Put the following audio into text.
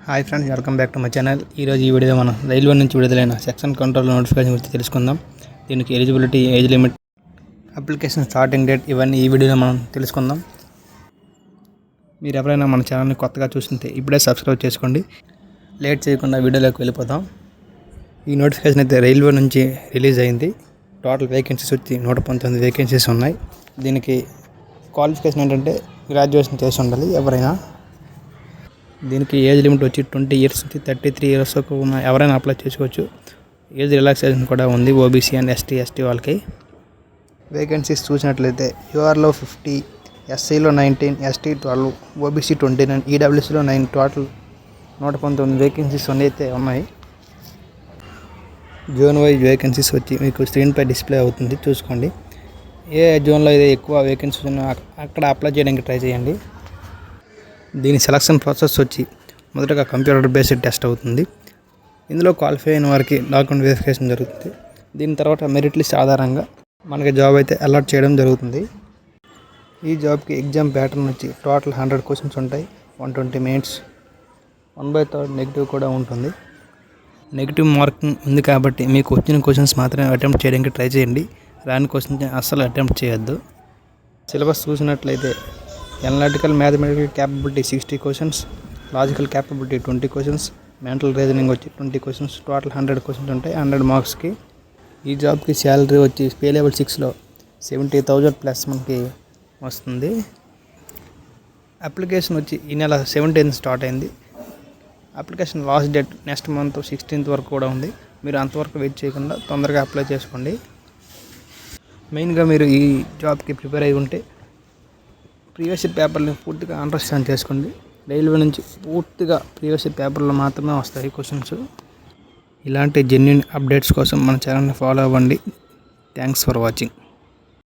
Hi friends, welcome back to my channel. ఈరోజు ఈ video మనం రైల్వే నుంచి విడుదలైన సెక్షన్ కంట్రోల్ నోటిఫికేషన్ గురించి తెలుసుకుందాం. దీనికి eligibility, age limit, application starting date ఇవన్నీ ఈ వీడియోలో మనం తెలుసుకుందాం. మీరు ఎవరైనా మన ఛానల్ని కొత్తగా చూస్తుంటే ఇప్పుడే సబ్స్క్రైబ్ చేసుకోండి. లేట్ చేయకుండా వీడియోలోకి వెళ్ళిపోదాం. ఈ నోటిఫికేషన్ అయితే రైల్వే నుంచి రిలీజ్ అయింది. టోటల్ వేకెన్సీస్ వచ్చి 119 వేకెన్సీస్ ఉన్నాయి. దీనికి క్వాలిఫికేషన్ ఏంటంటే గ్రాడ్యుయేషన్ చేసి ఉండాలి ఎవరైనా. దీనికి ఏజ్ లిమిట్ వచ్చి 20 years నుంచి 33 years వరకు ఉన్న ఎవరైనా అప్లై చేసుకోవచ్చు. ఏజ్ రిలాక్సేషన్ కూడా ఉంది ఓబీసీ అండ్ ఎస్టీ వాళ్ళకి. వేకెన్సీస్ చూసినట్లయితే యూఆర్లో 50, ఎస్సీలో 19, ఎస్టీ 12, ఓబీసీ 29, ఈడబ్ల్యూసీలో 9, టోటల్ 119 వేకెన్సీస్ అయితే ఉన్నాయి. జోన్ వైజ్ వేకెన్సీస్ వచ్చి మీకు స్క్రీన్పై డిస్ప్లే అవుతుంది, చూసుకోండి. ఏ జోన్లో అయితే ఎక్కువ వేకెన్సీస్ ఉన్నా అక్కడ అప్లై చేయడానికి ట్రై చేయండి. దీని సెలక్షన్ ప్రాసెస్ వచ్చి మొదటగా కంప్యూటర్ బేస్డ్ టెస్ట్ అవుతుంది. ఇందులో క్వాలిఫై అయిన వారికి డాక్యుమెంట్ వెరిఫికేషన్ జరుగుతుంది. దీని తర్వాత మెరిట్ లిస్ట్ ఆధారంగా మనకి జాబ్ అయితే అలాట్ చేయడం జరుగుతుంది. ఈ జాబ్కి ఎగ్జామ్ ప్యాటర్న్ వచ్చి టోటల్ 100 క్వశ్చన్స్ ఉంటాయి. 120 minutes. 1/3 నెగిటివ్ కూడా ఉంటుంది. నెగిటివ్ మార్కింగ్ ఉంది కాబట్టి మీకు వచ్చిన క్వశ్చన్స్ మాత్రమే అటెంప్ట్ చేయడానికి ట్రై చేయండి. రాని క్వశ్చన్స్ అస్సలు అటెంప్ట్ చేయొద్దు. సిలబస్ చూసినట్లయితే analytical mathematical capability 60 questions, logical capability 20 questions, mental reasoning వచ్చి 20 questions, టోటల్ 100 questions ఉంటాయి 100 మార్క్స్కి. ఈ జాబ్కి శాలరీ వచ్చి పే లెవెల్ 6లో 70,000 ప్లస్ మనకి వస్తుంది. అప్లికేషన్ వచ్చి ఈ నెల 17th స్టార్ట్ అయింది. Application last date next month 16th వరకు కూడా ఉంది. మీరు అంతవరకు వెయిట్ చేయకుండా తొందరగా అప్లై చేసుకోండి. మెయిన్గా మీరు ఈ జాబ్కి ప్రిపేర్ అయి ఉంటే ప్రీవియస్ పేపర్ని పూర్తిగా అండర్స్టాండ్ చేసుకోండి. రైల్వే నుంచి పూర్తిగా ప్రీవియస్ పేపర్లో మాత్రమే వస్తాయి క్వశ్చన్స్. ఇలాంటి జెన్యూన్ అప్డేట్స్ కోసం మన ఛానల్ని ఫాలో అవ్వండి. Thanks for watching.